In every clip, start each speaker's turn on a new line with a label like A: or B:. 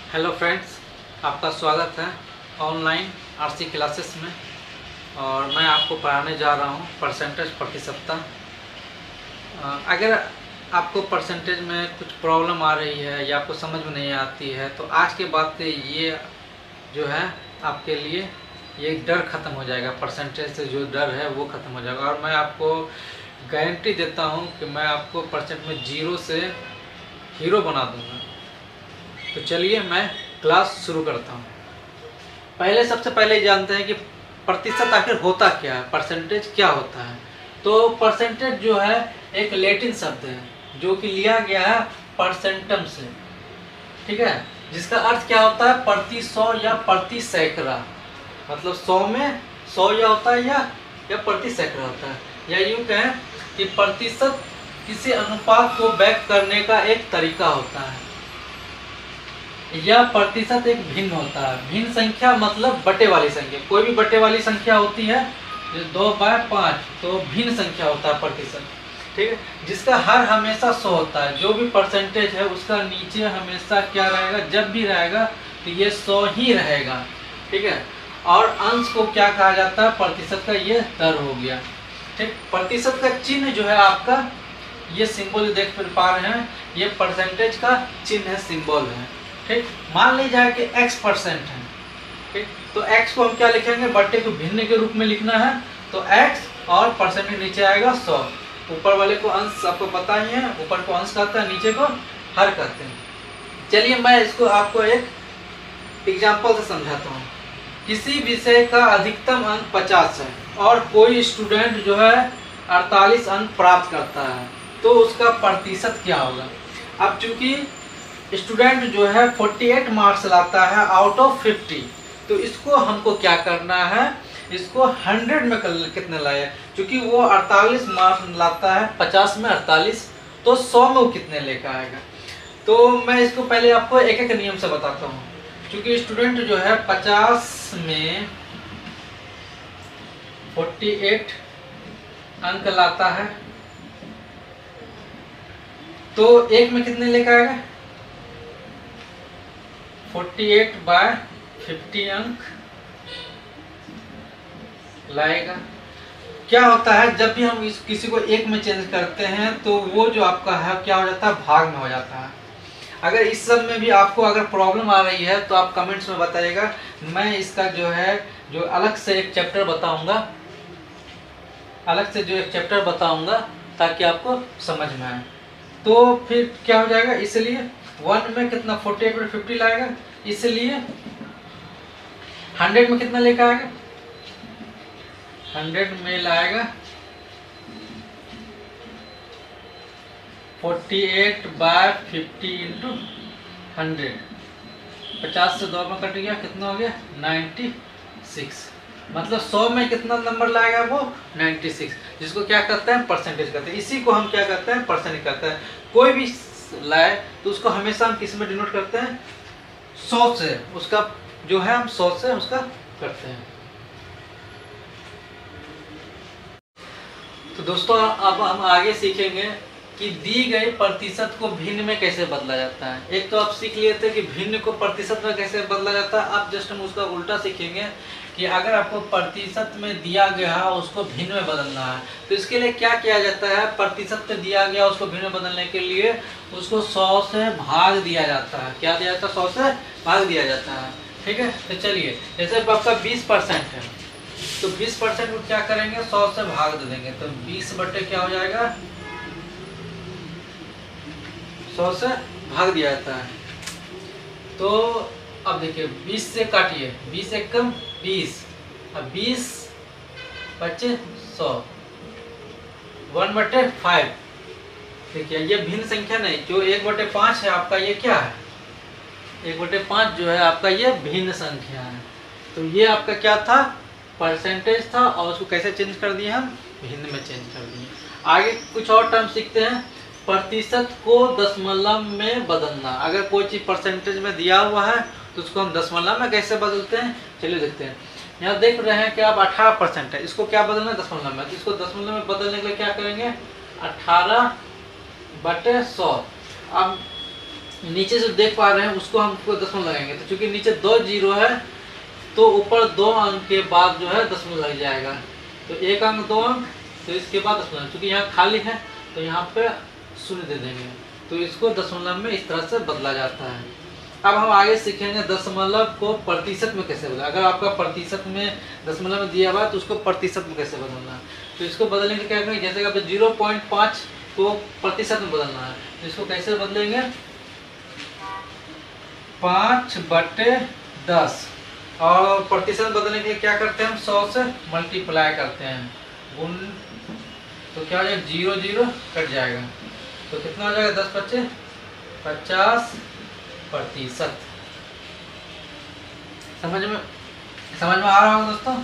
A: Hello friends, आपका स्वागत है ऑनलाइन आरसी क्लासेस में। और मैं आपको पढ़ाने जा रहा हूँ परसेंटेज प्रतिशतता। अगर आपको परसेंटेज में कुछ प्रॉब्लम आ रही है या आपको समझ में नहीं आती है तो आज के बाद से ये जो है आपके लिए ये डर ख़त्म हो जाएगा। परसेंटेज से जो डर है वो ख़त्म हो जाएगा। और मैं आपको गारंटी देता हूँ कि मैं आपको परसेंट में 0 से हीरो बना दूँगा। तो चलिए मैं क्लास शुरू करता हूँ। सबसे पहले जानते हैं कि प्रतिशत आखिर होता क्या है, परसेंटेज क्या होता है। तो परसेंटेज जो है एक लैटिन शब्द है जो कि लिया गया है परसेंटम से, ठीक है, जिसका अर्थ क्या होता है प्रति 100 या प्रति सैकड़ा। मतलब 100 में 100 या होता है या प्रति सैकड़ा होता है, या यूँ कहें कि प्रतिशत किसी अनुपात को व्यक्त करने का एक तरीका होता है। यह प्रतिशत एक भिन्न होता है। भिन्न संख्या मतलब बटे वाली संख्या। कोई भी बटे वाली संख्या होती है जो 2/5 तो भिन्न संख्या होता है प्रतिशत, ठीक है, जिसका हर हमेशा 100 होता है। जो भी परसेंटेज है उसका नीचे हमेशा क्या रहेगा, जब भी रहेगा तो ये 100 ही रहेगा, ठीक है। और अंश को क्या कहा जाता है, प्रतिशत का ये दर हो गया, ठीक। प्रतिशत का चिन्ह जो है आपका ये सिंबल देख पा रहे हैं, ये परसेंटेज का चिन्ह है, सिंबल है, ठीक। मान लीजिए कि x% है, ठीक, तो x को हम क्या लिखेंगे, बट्टे को भिन्न के रूप में लिखना है। तो x और परसेंटेज नीचे आएगा 100। ऊपर वाले को अंश आपको पता ही है, ऊपर को अंश कहते हैं, नीचे को हर कहते हैं। चलिए मैं इसको आपको एक एग्जांपल से समझाता हूँ। किसी विषय का अधिकतम अंक 50 है और कोई स्टूडेंट जो है 48 अंक प्राप्त करता है, तो उसका प्रतिशत क्या होगा। अब चूंकि स्टूडेंट जो है 48 मार्क्स लाता है आउट ऑफ 50, तो इसको हमको क्या करना है, इसको 100 में कितने लाए, क्योंकि वो 48 मार्क्स लाता है, 50 में 48, तो 100 में वो कितने लेकर आएगा। तो मैं इसको पहले आपको एक एक नियम से बताता हूँ। क्योंकि स्टूडेंट जो है 50 में 48 अंक लाता है, तो एक में कितने लेकर आएगा, 48/50 अंक लाएगा। क्या होता है, जब भी हम किसी को एक में चेंज करते हैं तो वो जो आपका है क्या हो जाता है, भाग में हो जाता है। अगर इस सब में भी आपको अगर प्रॉब्लम आ रही है तो आप कमेंट्स में बताइएगा। मैं इसका जो है जो अलग से एक चैप्टर बताऊंगा, ताकि आपको समझ में आए। तो फिर क्या हो जाएगा, इसलिए 1 में कितना 48/50 लाएगा, इसलिए 100 में कितना लेकर आएगा, 100 में लाएगा 48/50 इंटू 100। 50 से 2 में कट गया, कितना हो गया 96। मतलब 100 में कितना नंबर लाएगा वो 96, जिसको क्या कहते हैं, परसेंटेज कहते हैं। इसी को हम क्या कहते हैं, परसेंटेज कहते हैं। कोई भी लाए तो उसको हमेशा हम किस में डिनोट करते हैं, 100 से, उसका जो है हम 100 से उसका करते हैं। तो दोस्तों अब हम आगे सीखेंगे कि दी गई प्रतिशत को भिन्न में कैसे बदला जाता है। एक तो आप सीख लिए थे कि भिन्न को प्रतिशत में कैसे बदला जाता है, अब जस्ट हम उसका उल्टा सीखेंगे कि अगर आपको प्रतिशत में दिया गया है उसको भिन्न में बदलना है, तो इसके लिए क्या किया जाता है। प्रतिशत में दिया गया उसको भिन्न में बदलने के लिए उसको 100 से भाग दिया जाता है। क्या दिया जाता है, 100 से भाग दिया जाता है, ठीक है। तो चलिए, जैसे आपका 20% है तो 20% को क्या करेंगे, 100 से भाग दे देंगे, तो 20 बटे क्या हो जाएगा, 100 से भाग दिया जाता है। तो अब देखिए 20 से काटिए, 20 एक कम 20, अब 20 बचे 100, 1/5। देखिए ये भिन्न संख्या नहीं, जो 1/5 है आपका, ये क्या है, 1/5 जो है आपका ये भिन्न संख्या है। तो ये आपका क्या था, परसेंटेज था, और उसको कैसे चेंज कर दिए हम, भिन्न में चेंज कर दिए। आगे कुछ और टर्म सीखते हैं। प्रतिशत को दशमलव में बदलना। अगर कोई चीज़ परसेंटेज में दिया हुआ है तो उसको हम दशमलव में कैसे बदलते हैं, चलिए देखते हैं। यहाँ देख रहे हैं कि आप 18% है, इसको क्या बदलना है, दशमलव में। तो इसको दशमलव में बदलने के लिए क्या करेंगे, 18/100। अब नीचे से देख पा रहे हैं उसको हमको दशमलव लगाएंगे, तो चूंकि नीचे 2 जीरो है तो ऊपर 2 अंक के बाद जो है दशमलव लग जाएगा। तो 1 अंक 2 अंक, तो इसके बाद दशमलव, चूंकि यहाँ खाली है तो यहाँ पे शून्य दे देंगे। तो इसको दशमलव में इस तरह से बदला जाता है। अब हम आगे सीखेंगे दशमलव को प्रतिशत में कैसे बदला। अगर आपका प्रतिशत में दशमलव में दिया हुआ है तो उसको प्रतिशत में कैसे बदलना है। तो इसको बदलने के क्या करेंगे, जैसे कि 0.5 को प्रतिशत में बदलना है, तो इसको कैसे बदलेंगे, 5/10। और प्रतिशत बदलने के लिए क्या करते हैं हम, 100 से मल्टीप्लाई करते हैं, गुण, तो क्या हो जाएगा, 0 0 कट जाएगा, तो कितना हो जाएगा, 10 बच्चे 50%। समझ में आ रहा होगा दोस्तों।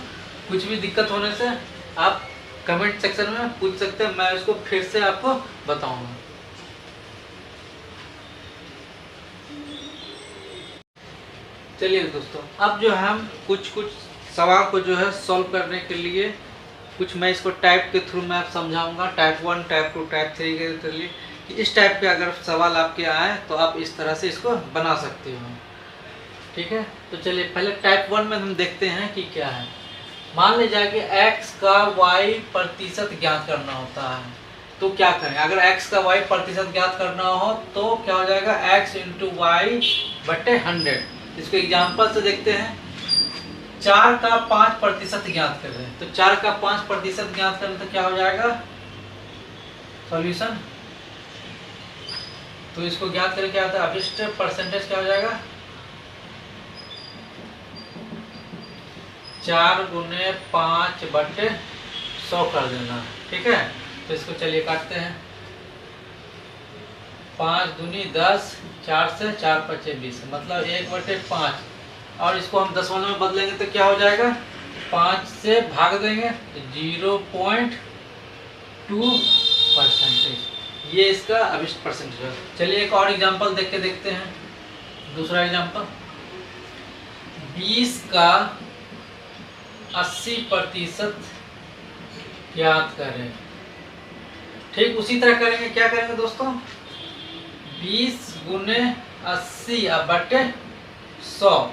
A: कुछ भी दिक्कत होने से आप कमेंट सेक्शन में पूछ सकते हैं, मैं इसको फिर से आपको बताऊंगा। चलिए दोस्तों, अब जो है हम कुछ सवाल को जो है सॉल्व करने के लिए कुछ मैं इसको टाइप के थ्रू मैं समझाऊंगा, टाइप 1, टाइप 2, टाइप 3 के लिए। इस टाइप के अगर सवाल आपके आए तो आप इस तरह से इसको बना सकते हो, ठीक है। तो चलिए पहले टाइप 1 में हम देखते हैं कि क्या है। मान लीजिए कि x का y प्रतिशत ज्ञात करना होता है, तो क्या करें। अगर x का y प्रतिशत ज्ञात करना हो तो क्या हो जाएगा, x × y/100। इसको एग्जाम्पल से देखते हैं। 4 का 5% ज्ञात कर रहे हैं, तो 4 का 5% ज्ञात करें तो क्या हो जाएगा, सॉल्यूशन। तो इसको ज्ञात करें क्या होता है, अभिष्ट परसेंटेज क्या हो जाएगा, 4 × 5/100 कर देना, ठीक है। तो इसको चलिए काटते हैं, 5 दूनी 10, 4 से 4 × 5 = 20, मतलब 1/5। और इसको हम दशमलव में बदलेंगे तो क्या हो जाएगा, 5 से भाग देंगे तो 0.2%। ये इसका अभिष्ट परसेंटेज है। चलिए एक और एग्जांपल देख के देखते हैं। दूसरा एग्जांपल, 20 का 80% ज्ञात करें। ठीक उसी तरह करेंगे, क्या करेंगे दोस्तों, 20 × 80/100।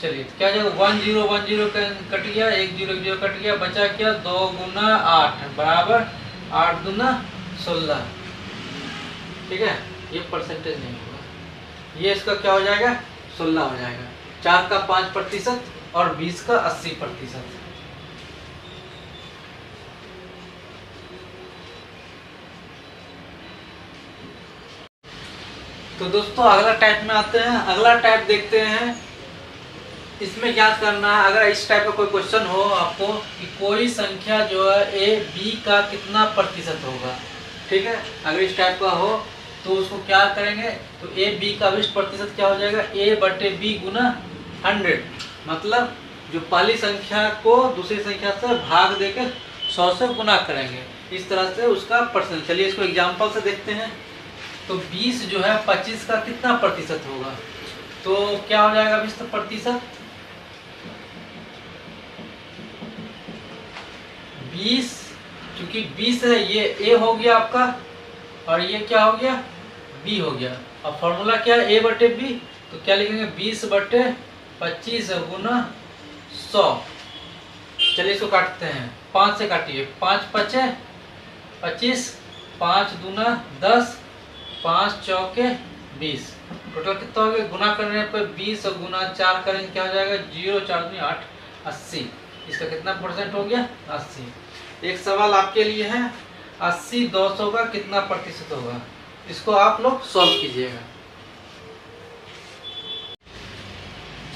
A: चलिए क्या जाएगा, 1 0 1 0 कट गया, 1 0 1 0 कट गया, बचा क्या, 2 × 8 = 8 दूना 16, ठीक है। ये परसेंटेज नहीं होगा, ये इसका क्या हो जाएगा, 16 हो जाएगा। 4 का 5% और 20 का 80%। तो दोस्तों अगला टाइप में आते हैं। अगला टाइप देखते हैं, इसमें ज्ञात करना है, अगर इस टाइप का कोई क्वेश्चन हो आपको कि कोई संख्या जो है a b का कितना प्रतिशत होगा, ठीक है। अगर इस टाइप का हो तो उसको क्या करेंगे, तो a b का अभिष्ट प्रतिशत क्या हो जाएगा, a/b × 100। मतलब जो पहली संख्या को दूसरी संख्या से भाग देकर 100 से गुना करेंगे, इस तरह से उसका परसेंट। चलिए इसको एग्जाम्पल से देखते हैं। तो 20 जो है 25 का कितना प्रतिशत होगा, तो क्या हो जाएगा अभिष्ट प्रतिशत, 20, क्योंकि 20 है, ये a हो गया आपका और ये क्या हो गया, b हो गया। अब फॉर्मूला क्या है, a/b, तो क्या लिखेंगे, 20/25 × 100। चलिए इसको काटते हैं, 5 से काटिए, 5 × 5 = 25, 5 दूना 10, 5 चौके 20, टोटल कितना हो गया, गुना करने पर 20 और गुना 4 करेंगे क्या हो जाएगा, 0 4 दूनी 8, 80। इसका कितना परसेंट हो गया, 80। एक सवाल आपके लिए है, 80 200 का कितना प्रतिशत होगा, इसको आप लोग सॉल्व कीजिएगा।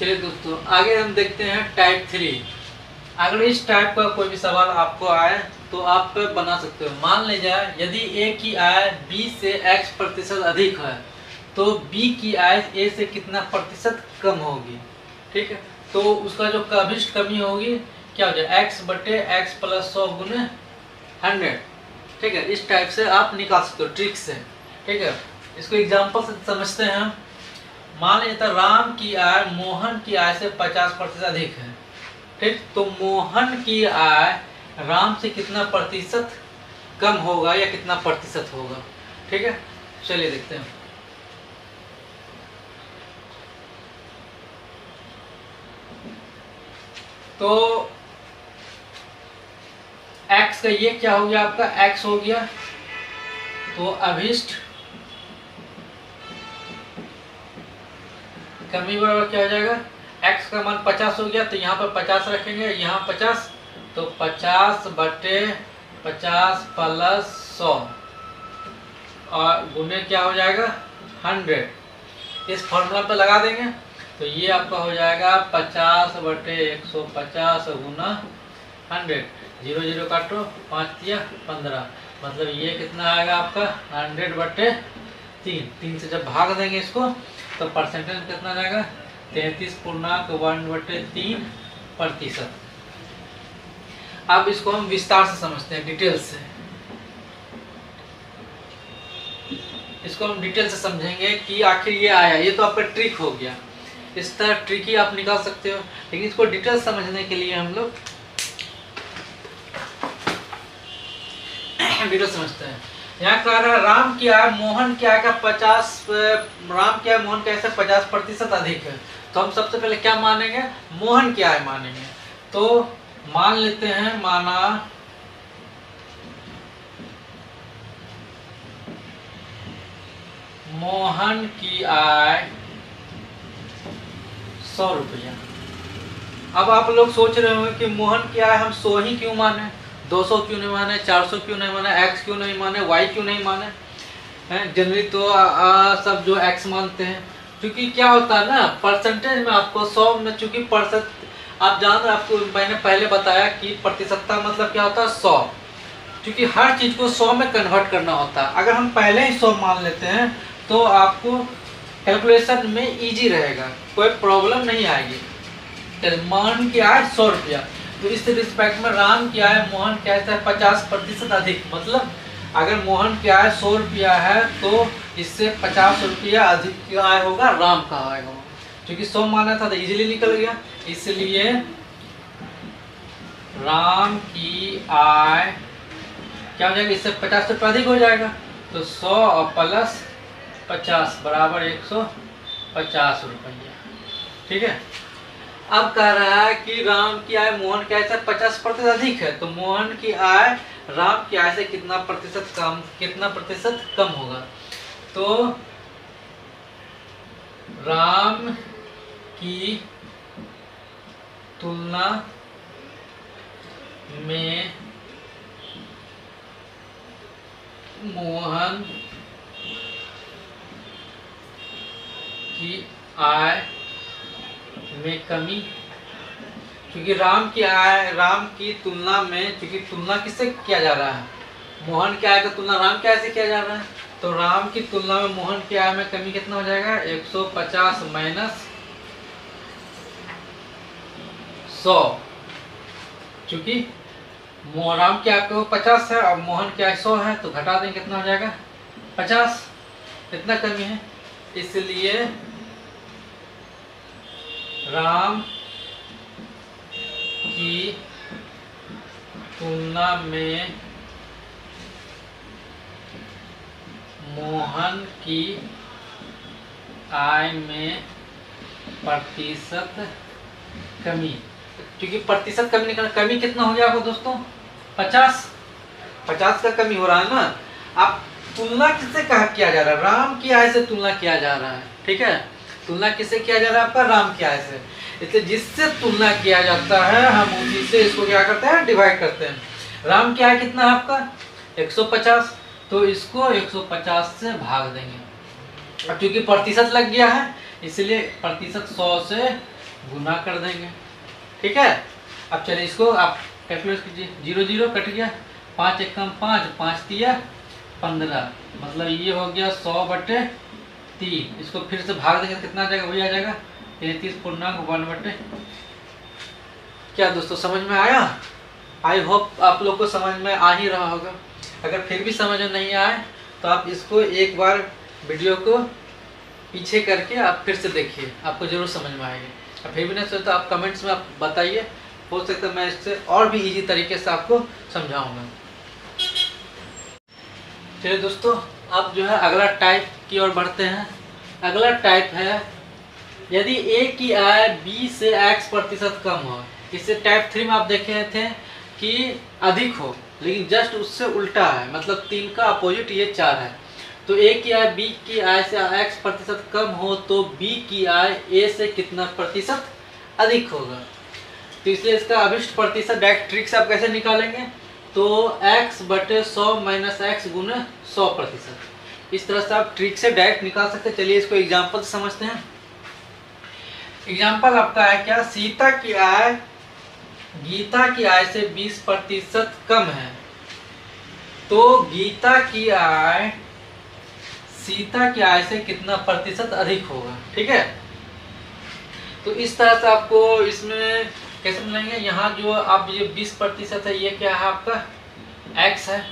A: चलिए दोस्तों आगे हम देखते हैं टाइप 3। अगर इस टाइप का कोई भी सवाल आपको आए तो आप बना सकते हो। मान लीजिए यदि a की आय b से x% अधिक है तो b की आय a से कितना प्रतिशत कम होगी, ठीक है। तो उसका जो अभिष्ट कमी होगी क्या हो जाए, x/x + 100 × 100, ठीक है। इस टाइप से आप निकाल सकते हो ट्रिक से, ठीक है। इसको एग्जांपल से समझते हैं हम। मान लीजिए राम की आय मोहन की आय से 50% अधिक है, ठीक। तो मोहन की आय राम से कितना प्रतिशत कम होगा या कितना प्रतिशत होगा, ठीक है। चलिए देखते हैं। तो x का ये क्या हो गया, आपका x हो गया। तो अभिष्ट कमी बराबर क्या हो जाएगा, x का मान 50 हो गया, तो यहाँ पर 50 रखेंगे, यहाँ 50, तो 50/50 प्लस 100 और गुने क्या हो जाएगा 100। इस फॉर्मूला पे लगा देंगे तो ये आपका हो जाएगा 50/150 गुना 100। 0 0 काटो, 5 या 15, मतलब ये कितना आएगा आपका 100/3। 3 से जब भाग देंगे इसको तो परसेंटेज कितना जाएगा 33.1/3%। अब इसको हम विस्तार से समझते हैं, डिटेल से। इसको हम डिटेल से समझेंगे कि आखिर ये आया। ये तो आपका ट्रिक हो गया, इस तरह ट्रिक ही आप निकाल सकते हो, लेकिन इसको डिटेल समझने के लिए हम लोग डिटेल समझते हैं। यहाँ कह रहा है राम की आय मोहन की आय का 50, राम की आय मोहन की आय से 50% अधिक है। तो हम सबसे पहले क्या मानेंगे, मोहन की आय मानेंगे। तो मान लेते हैं, माना मोहन की आय 100 रुपया। अब आप लोग सोच रहे होंगे कि मोहन की आय हम 100 ही क्यों माने, 200 क्यों नहीं माने, 400 क्यों नहीं माने, x क्यों नहीं माने, y क्यों नहीं माने। जनरली तो सब जो x मानते हैं, क्योंकि क्या होता है ना, परसेंटेज में आपको 100 में, चूंकि प्रतिशत आप जान रहे, आपको मैंने पहले बताया कि प्रतिशतता मतलब क्या होता है 100, क्योंकि हर चीज को 100 में कन्वर्ट करना होता है। अगर हम पहले ही 100 मान लेते हैं तो आपको कैलकुलेशन में इजी रहेगा, कोई प्रॉब्लम नहीं आएगी। मोहन की आय 100 रुपया, तो इस रिस्पेक्ट में राम की आय मोहन की आय से 50% अधिक, मतलब अगर मोहन की आय 100 रुपया है तो इससे 50 रुपया अधिक की आय होगा राम का आय होगा। क्योंकि 100 माना था तो इजीली निकल गया, इसलिए राम की आय क्या हो जाएगा, इससे 50 रुपया अधिक हो जाएगा। तो 100 और प्लस 50 बराबर 150 रुपया। ठीक है। अब कह रहा है कि राम की आय मोहन की आय से 50% अधिक है, तो मोहन की आय राम की आय से कितना प्रतिशत कम होगा। तो राम की तुलना में मोहन की आय में कमी, क्योंकि राम की तुलना में, क्योंकि तुलना किससे किया जा रहा है, मोहन की आय का तुलना राम की आय से किया जा रहा है, तो राम की तुलना में मोहन की आय में कमी कितना हो जाएगा 150 माइनस 100, क्योंकि राम की आय को 50 है और मोहन की आय 100 है, तो घटा देंगे कितना हो जाएगा 50, इतना कमी है। इसलिए राम की तुलना में मोहन की आय में प्रतिशत कमी, क्योंकि प्रतिशत कमी निकलना, कमी कितना हो गया आपको दोस्तों 50 का कमी हो रहा है ना। अब तुलना किससे किया जा रहा है, राम की आय से तुलना किया जा रहा है। ठीक है, तुलना किससे किया जा रहा है आपका राम की आय से, इसलिए जिससे तुलना किया जाता है हम उसी से इसको क्या करते हैं डिवाइड करते हैं। राम की आय कितना है आपका 150, तो इसको 150 से भाग देंगे। अब क्योंकि प्रतिशत लग गया है इसलिए प्रतिशत 100 से गुना कर देंगे। ठीक है। अब चलिए इसको आप कैलकुलेट कीजिए, 0 0 कट गया, 5 1 5, 5 3 15, मतलब ये हो गया 100/3। इसको फिर से भाग देंगे कितना आ जाएगा, वही आ जाएगा 33.1/। क्या दोस्तों समझ में आया? आई होप आप लोग को समझ में आ ही रहा होगा। अगर फिर भी समझ में नहीं आए तो आप इसको एक बार वीडियो को पीछे करके आप फिर से देखिए, आपको जरूर समझ में आएगी। फिर भी नहीं सोचता तो आप कमेंट्स में आप बताइए, हो सकता है मैं इससे और भी इजी तरीके से आपको समझाऊंगा। चलिए दोस्तों, अब जो है अगला टाइप की ओर बढ़ते हैं। अगला टाइप है यदि ए की आय बी से x% कम हो। इससे टाइप 3 में आप देखे थे कि अधिक हो, लेकिन जस्ट उससे उल्टा है, मतलब 3 का अपोजिट ये 4 है। तो ए की आय बी की आय से x प्रतिशत कम हो तो बी की आय ए से कितना प्रतिशत अधिक होगा। तो इसलिए इसका अभिष्ट प्रतिशत डायरेक्ट ट्रिक से आप कैसे निकालेंगे, तो x बटे 100 माइनस x गुने 100%। इस तरह से आप ट्रिक से डायरेक्ट निकाल सकते हैं। चलिए इसको एग्जाम्पल से समझते हैं। एग्जाम्पल आपका है क्या, सीता की आय गीता की आय से 20% कम है, तो गीता की आय सीता की आय से कितना प्रतिशत अधिक होगा। ठीक है, तो इस तरह से आपको इसमें कैसे मिलेंगे, यहाँ जो आप ये 20% है ये क्या है आपका x है,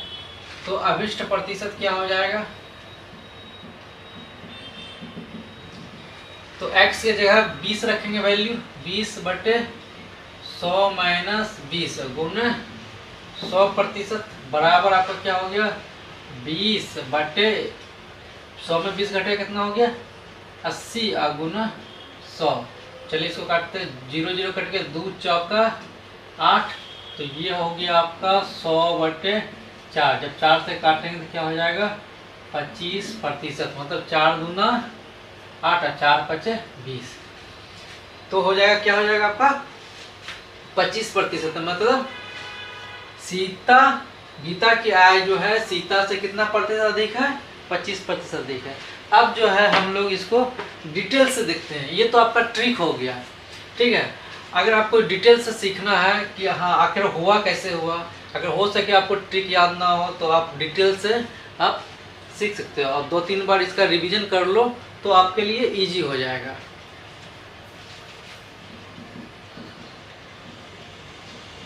A: तो अभिष्ट प्रतिशत क्या हो जाएगा, तो x की जगह 20 रखेंगे वैल्यू, 20 बटे 100 माइनस 20 गुने 100% बराबर आपका क्या हो गया 20 बटे 100 में 20 घटे कितना हो गया 80 गुना 100। चलिए इसको काटते हैं, 0 0 कट के 2 चौका 8, तो ये हो गया आपका 100 बटे 4। जब 4 से काटेंगे तो क्या हो जाएगा 25%, मतलब 4 दूना 8 और 4 पचे 20, तो हो जाएगा क्या हो जाएगा आपका 25%। मतलब सीता गीता की आय जो है सीता से कितना प्रतिशत अधिक है 25% अधिक है। अब जो है हम लोग इसको डिटेल से देखते हैं। ये तो आपका ट्रिक हो गया, ठीक है। अगर आपको डिटेल से सीखना है कि हाँ आखिर हुआ कैसे हुआ, अगर हो सके आपको ट्रिक याद ना हो तो आप डिटेल से आप सीख सकते हो, और 2-3 बार इसका रिवीजन कर लो तो आपके लिए इजी हो जाएगा।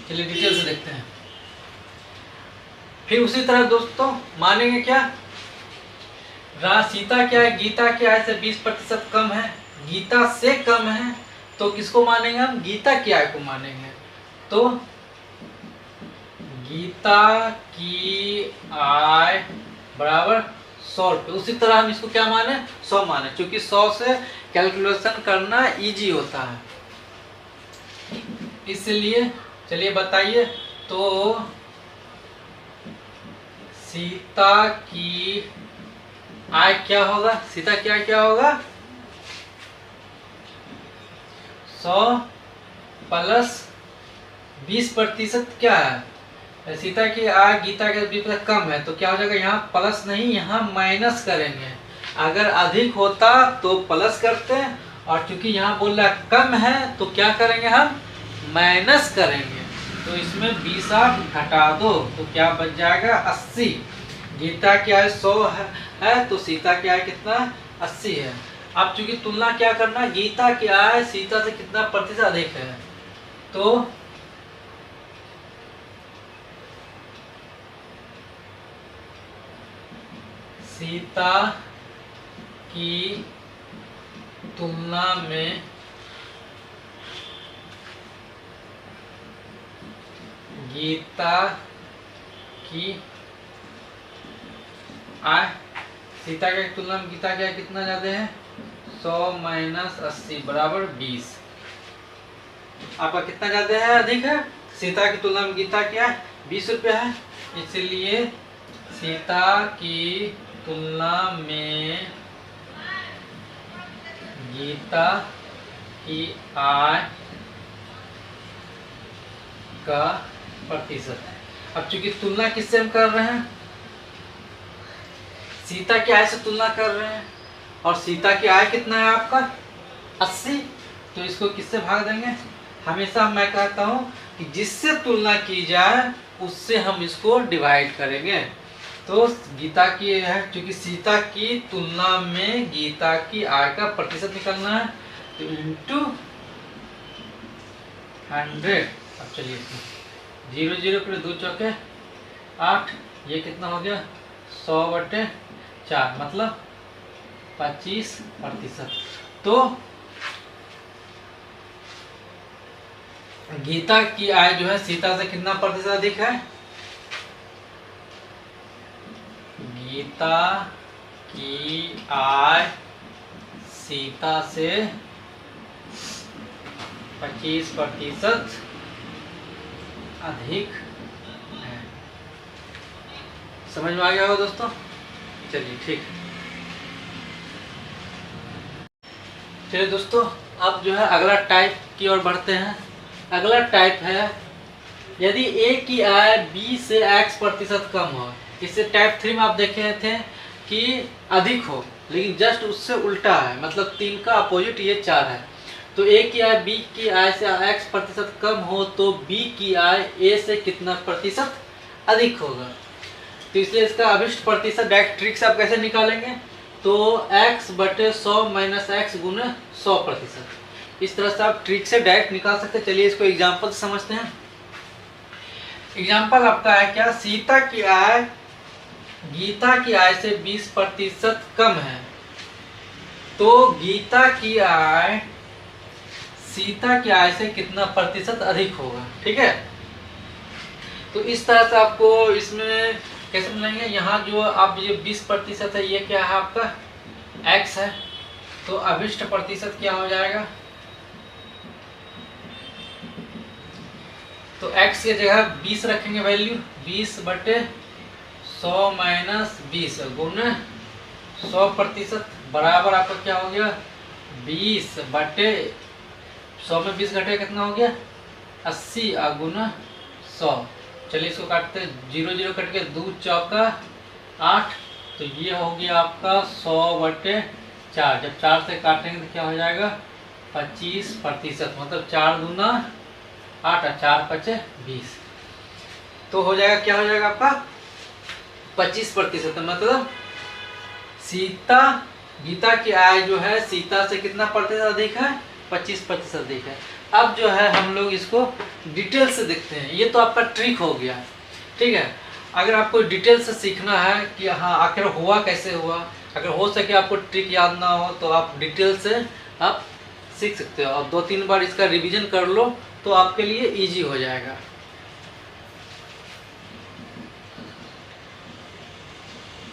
A: चलिए डिटेल से देखते हैं। फिर उसी तरह दोस्तों मानेंगे क्या, सीता क्या है गीता की आय से 20% कम है, गीता से कम है, तो किसको मानेंगे हम गीता की आय को मानेंगे। तो गीता की आय बराबर 100 रुपये। उसी तरह हम इसको क्या माने 100 माने, क्योंकि 100 से कैलकुलेशन करना इजी होता है, इसलिए चलिए बताइए। तो सीता की आय क्या होगा, सीता की आय क्या होगा 100 प्लस 20% क्या है, सीता की आय गीता के 20% कम है, तो क्या हो जाएगा यहाँ प्लस नहीं यहाँ माइनस करेंगे। अगर अधिक होता तो प्लस करते हैं, और चूंकि यहाँ बोल रहा है कम है तो क्या करेंगे हम माइनस करेंगे। तो इसमें 20 आप घटा दो तो क्या बच जाएगा 80। गीता की आय 100 है तो सीता की आय कितना 80 है। अब चूंकि तुलना क्या करना, गीता की आय सीता से कितना प्रतिशत अधिक है, तो सीता की तुलना में गीता की आय, सीता की तुलना में गीता की आय कितना ज्यादा है 100 माइनस 80 बराबर 20। आपका कितना ज्यादा है अधिक है, सीता की तुलना में गीता की आय 20 रुपये है, इसलिए सीता की तुलना में गीता की आय का प्रतिशत। अब चूंकि तुलना किससे हम कर रहे हैं, सीता की आय से तुलना कर रहे हैं, और सीता की आय कितना है आपका 80, तो इसको किससे भाग देंगे। हमेशा मैं कहता हूं कि जिससे तुलना की जाए उससे हम इसको डिवाइड करेंगे। तो गीता की है, क्योंकि सीता की तुलना में गीता की आय का प्रतिशत निकालना है, तो इंटू 100। अब चलिए 0 0 पर 2 चौके 8, ये कितना हो गया 100 बटे 4, मतलब 25%। तो गीता की आय जो है सीता से कितना प्रतिशत अधिक है, गीता की आय सीता से 25% अधिक है। समझ में आ गया होगा दोस्तों? चलिए ठीक। चलिए दोस्तों, अब जो है अगला टाइप की ओर बढ़ते हैं। अगला टाइप है यदि ए की आय बी से x% कम हो। इससे टाइप 3 में आप देखे थे कि अधिक हो, लेकिन जस्ट उससे उल्टा है, मतलब 3 का अपोजिट ये 4 है। तो ए की आय बी की आय से x% कम हो तो बी की आय ए से कितना प्रतिशत अधिक होगा। तो इसलिए इसका अभिष्ट प्रतिशत डायरेक्ट ट्रिक से आप कैसे निकालेंगे, तो x/100 माइनस x गुना 100%। इस तरह से आप ट्रिक से डायरेक्ट निकाल सकते हैं। चलिए इसको एग्जाम्पल से समझते हैं। एग्जाम्पल आपका है क्या, सीता की आय गीता की आय से 20% कम है, तो गीता की आय सीता की आय से कितना प्रतिशत अधिक होगा। ठीक है, तो इस तरह से आपको इसमें कैसे मिलाएंगे। यहाँ जो आप ये 20% है, ये क्या है आपका x है, तो अभिष्ट प्रतिशत क्या हो जाएगा, तो x की जगह 20 रखेंगे वैल्यू, 20/100 माइनस 20 गुना 100% बराबर आपका क्या हो गया, 20/100 में 20 घटे कितना हो गया 80 गुना 100। चलिए इसको काटते हैं, 0 0 कट के 2 चौका 8, तो ये हो गया आपका 100/4। जब 4 से काटेंगे तो क्या हो जाएगा 25%, मतलब 4 दूना 8 और 4 5 20, तो हो जाएगा क्या हो जाएगा आपका 25%। मतलब सीता गीता की आय जो है सीता से कितना प्रतिशत अधिक है, 25% अधिक है। अब जो है हम लोग इसको डिटेल से देखते हैं। ये तो आपका ट्रिक हो गया, ठीक है। अगर आपको डिटेल से सीखना है कि हाँ आखिर हुआ कैसे हुआ, अगर हो सके आपको ट्रिक याद ना हो तो आप डिटेल से आप सीख सकते हो, और 2-3 बार इसका रिवीजन कर लो तो आपके लिए इजी हो जाएगा।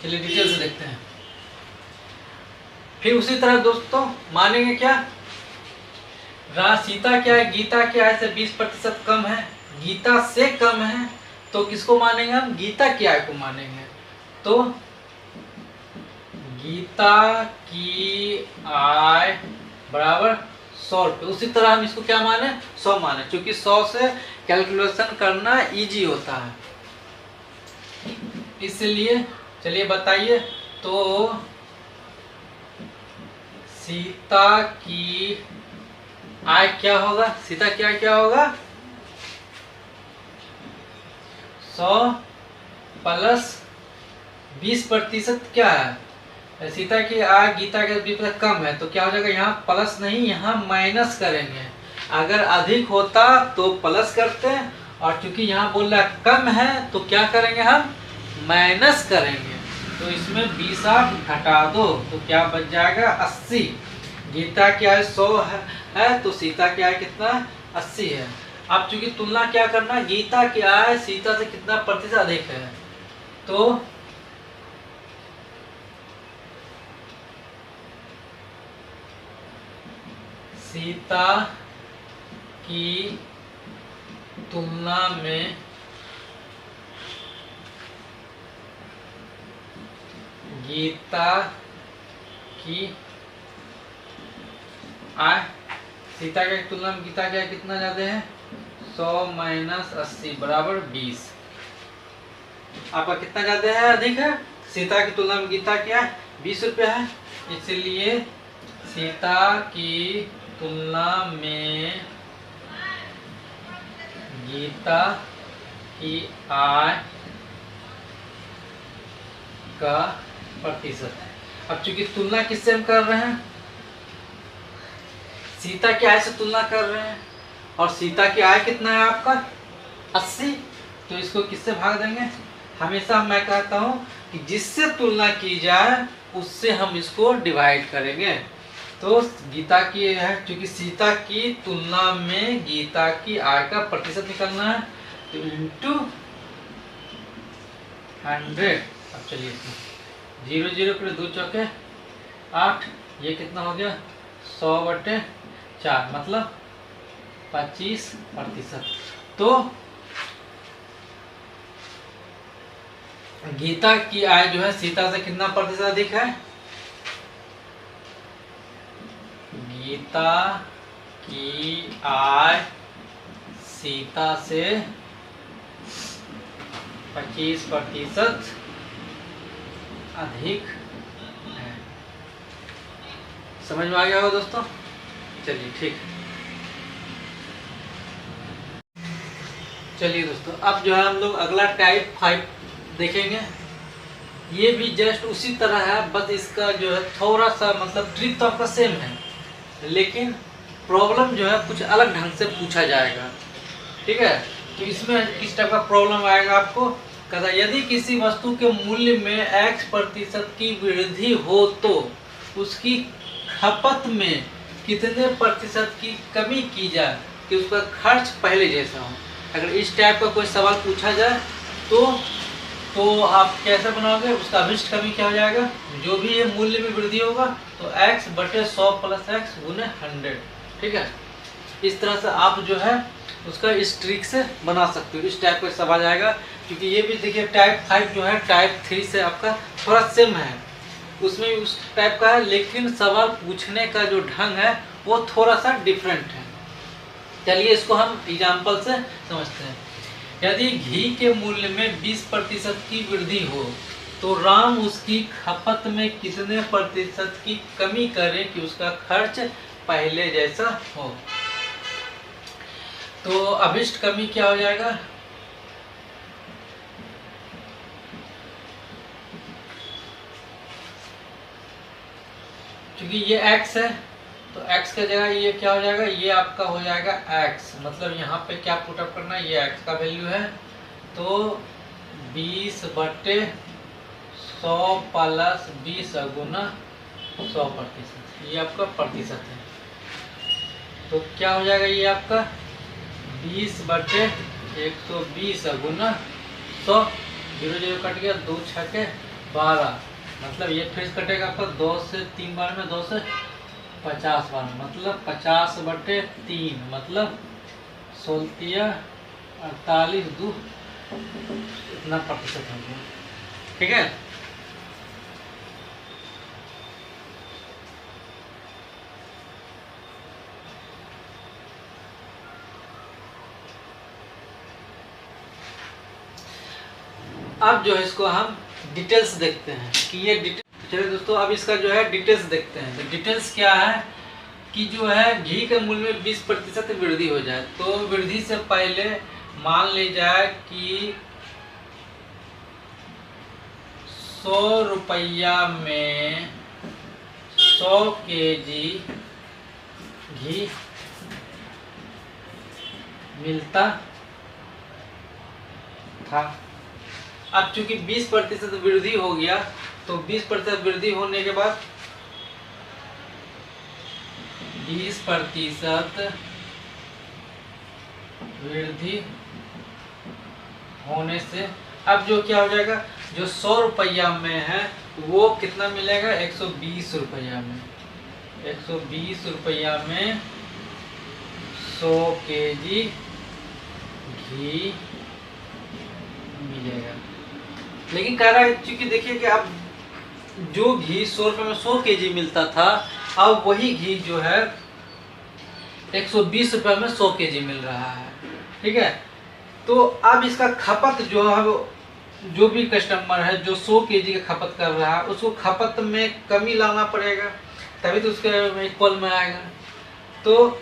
A: चलिए डिटेल से देखते हैं। फिर उसी तरह दोस्तों मानेंगे क्या, सीता क्या है गीता की आय से 20% कम है, गीता से कम है, तो किसको मानेंगे हम, गीता की आय को मानेंगे। तो गीता की आय बराबर 100 रुपये। उसी तरह हम इसको क्या माने, 100 माने, क्योंकि 100 से कैलकुलेशन करना इजी होता है, इसलिए चलिए बताइए। तो सीता की आय क्या होगा, सीता की आय क्या होगा 100 प्लस 20% क्या है, सीता की आय गीता के 20% कम है, तो क्या हो जाएगा, यहाँ प्लस नहीं यहाँ माइनस करेंगे। अगर अधिक होता तो प्लस करते, और चूंकि यहाँ बोल रहा है कम है तो क्या करेंगे हम माइनस करेंगे। तो इसमें 20 आप घटा दो तो क्या बच जाएगा 80। गीता की आय 100 है तो सीता की आय कितना 80 है। अब चूंकि तुलना क्या करना, गीता की आय सीता से कितना प्रतिशत अधिक है, तो सीता की तुलना में गीता की आय, सीता की तुलना में गीता की आय कितना ज्यादा है 100 माइनस 80 बराबर 20। आपका कितना ज्यादा है, अधिक है, सीता की तुलना में गीता की आय 20 रुपये है, इसलिए सीता की तुलना में गीता की आय का प्रतिशत है। अब चूंकि तुलना किससे हम कर रहे हैं, सीता की आय से तुलना कर रहे हैं, और सीता की आय कितना है आपका 80, तो इसको किससे भाग देंगे। हमेशा मैं कहता हूं कि जिससे तुलना की जाए उससे हम इसको डिवाइड करेंगे। तो गीता की है, क्योंकि सीता की तुलना में गीता की आय का प्रतिशत निकालना है, तो इंटू 100। अब चलिए इसमें 0 0 के 2 चौके 8, ये कितना हो गया 100/4, मतलब 25%। तो गीता की आय जो है सीता से कितना प्रतिशत अधिक है? गीता की आय सीता से 25% अधिक है। समझ में आ गया होगा दोस्तों? चलिए ठीक है। चलिए दोस्तों, अब जो है हम लोग अगला टाइप 5 देखेंगे। ये भी जस्ट उसी तरह है, बस इसका जो है थोड़ा सा मतलब ट्रिक तो आपका सेम है, लेकिन प्रॉब्लम जो है कुछ अलग ढंग से पूछा जाएगा। ठीक है, तो इसमें किस टाइप का प्रॉब्लम आएगा आपको? कहता यदि किसी वस्तु के मूल्य में x% की वृद्धि हो तो उसकी खपत में कितने प्रतिशत की कमी की जाए कि उसका खर्च पहले जैसा हो। अगर इस टाइप का कोई सवाल पूछा जाए तो आप कैसे बनाओगे? उसका अभिष्ट कमी क्या हो जाएगा? जो भी ये मूल्य में वृद्धि होगा तो x/100 + x × 100। ठीक है, इस तरह से आप जो है उसका इस ट्रिक से बना सकते हो। इस टाइप का सवाल आएगा, क्योंकि ये भी देखिए टाइप 5 जो है टाइप 3 से आपका थोड़ा सेम है, उसमें भी उस टाइप का है, लेकिन सवाल पूछने का जो ढंग है वो थोड़ा सा डिफरेंट है। चलिए इसको हम एग्जाम्पल से समझते हैं। यदि घी के मूल्य में 20% की वृद्धि हो तो राम उसकी खपत में कितने प्रतिशत की कमी करे कि उसका खर्च पहले जैसा हो। तो अभिष्ट कमी क्या हो जाएगा? क्योंकि ये x है तो x का जगह ये क्या हो जाएगा? ये आपका हो जाएगा x, मतलब यहाँ पे क्या पुटअप करना है? ये x का वैल्यू है, तो 20/100 + 20 × 100%, ये आपका प्रतिशत है। तो क्या हो जाएगा? ये आपका 20/120 × 100, 0 0 कट गया, 2 6 12, मतलब ये फिर कटेगा आपका 2 से 3 बार में, 2 से 50 बार, मतलब 50/3, मतलब 16 48 2 इतना प्रतिशत हो गया। ठीक है, अब जो है इसको हम डिटेल्स देखते हैं कि ये डिटेल। चलिए दोस्तों, अब इसका जो है डिटेल्स देखते हैं। तो डिटेल्स क्या है कि जो है घी के मूल्य में 20% वृद्धि हो जाए, तो वृद्धि से पहले मान ली जाए कि 100 रुपया में 100 केजी घी मिलता था। अब चूंकि 20% वृद्धि हो गया, तो 20% वृद्धि होने के बाद 20% वृद्धि होने से अब जो क्या हो जाएगा? जो 100 रुपया में है वो कितना मिलेगा? 120 रुपया में। 120 रुपया में 100 केजी घी मिलेगा। लेकिन कह रहा है क्योंकि देखिए कि अब जो घी 100 रुपये में 100 केजी मिलता था, अब वही घी जो है 120 रुपये में 100 केजी मिल रहा है। ठीक है, तो अब इसका खपत जो है, जो भी कस्टमर है जो 100 केजी का खपत कर रहा है, उसको खपत में कमी लाना पड़ेगा, तभी तो उसके इक्वल में आएगा। तो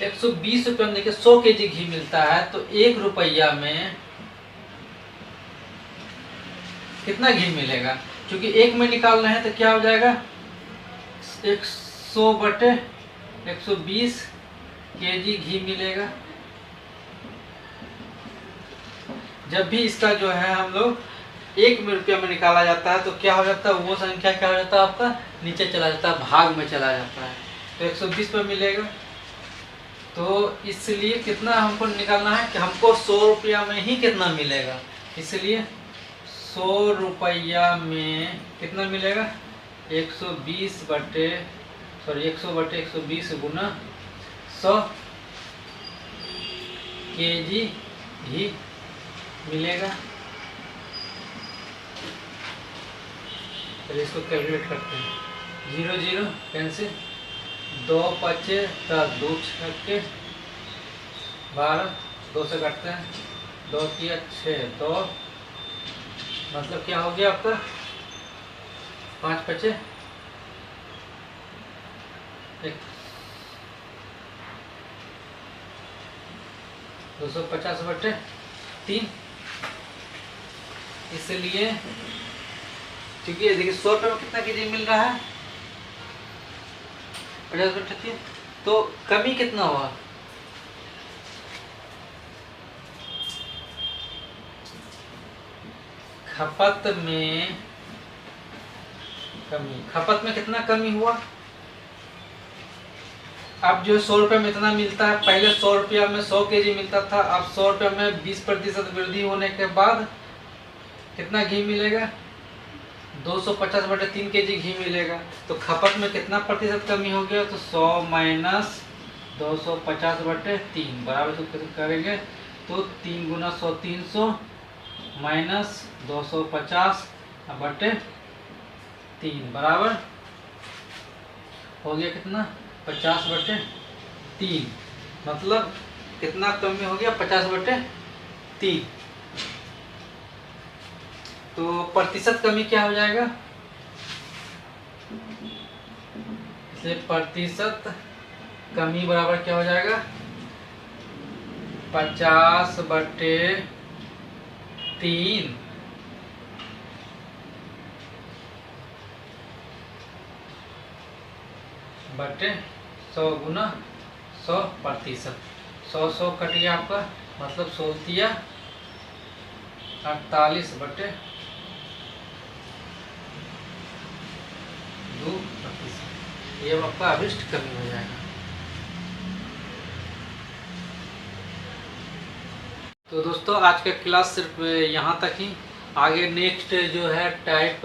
A: 120 रुपये में देखिए 100 केजी घी मिलता है, तो 1 रुपया में कितना घी मिलेगा? क्योंकि 1 में निकालना है तो क्या हो जाएगा? 100/120 केजी घी मिलेगा। जब भी इसका जो है हम लोग 1 रुपया में निकाला जाता है तो क्या हो जाता है? वो संख्या क्या हो जाता है? आपका नीचे चला जाता है, भाग में चला जाता है, तो 120 पे मिलेगा। तो इसलिए कितना हमको निकालना है कि हमको 100 रुपया में ही कितना मिलेगा, इसलिए 100 रुपया में कितना मिलेगा? 100/120 × 100 केजी घी मिलेगा। चलिए इसको कैलकुलेट करते हैं। 0 0 कैंसिल, 2 5 10, 2 छक्के 12, 2 से काटते हैं, 2 किया 6, 2 मतलब क्या हो गया आपका 5 5 1, 250/3। इसलिए क्योंकि ये देखिए 100 रुपये में कितना केजी मिल रहा है, 50/3, तो कमी कितना हुआ, खपत में कमी, खपत में कितना कमी हुआ। अब जो 100 रुपये में इतना मिलता है, पहले 100 रुपया में 100 केजी मिलता था, अब 100 रुपये में 20% वृद्धि होने के बाद कितना घी मिलेगा, 250/3 केजी घी मिलेगा। तो खपत में कितना प्रतिशत कमी हो गया, तो 100 माइनस 250/3 बराबर तो करेंगे तो 3 गुना 100 300 माइनस 250/3 बराबर हो गया कितना 50/3। मतलब कितना कमी हो गया 50/3। तो प्रतिशत कमी क्या हो जाएगा, इसलिए प्रतिशत कमी बराबर क्या हो जाएगा 50/3 बटे 100 गुना 100%। 100 कट गया आपका, मतलब 100 दिया 48/2%। ये आपका अभिष्ट कमी हो जाएगा। तो दोस्तों आज का क्लास सिर्फ यहाँ तक ही, आगे नेक्स्ट जो है टाइप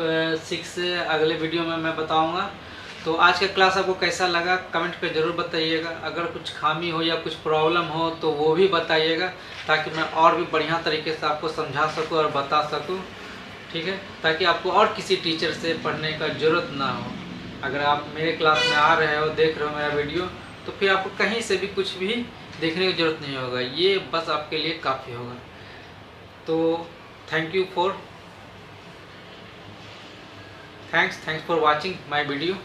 A: 6 अगले वीडियो में मैं बताऊँगा। तो आज का क्लास आपको कैसा लगा कमेंट पे ज़रूर बताइएगा। अगर कुछ खामी हो या कुछ प्रॉब्लम हो तो वो भी बताइएगा, ताकि मैं और भी बढ़िया तरीके से आपको समझा सकूं और बता सकूं, ठीक है, ताकि आपको और किसी टीचर से पढ़ने का ज़रूरत ना हो। अगर आप मेरे क्लास में आ रहे हो, देख रहे हो मेरा वीडियो, तो फिर आपको कहीं से भी कुछ भी देखने की ज़रूरत नहीं होगा, ये बस आपके लिए काफ़ी होगा। तो thanks for watching my video.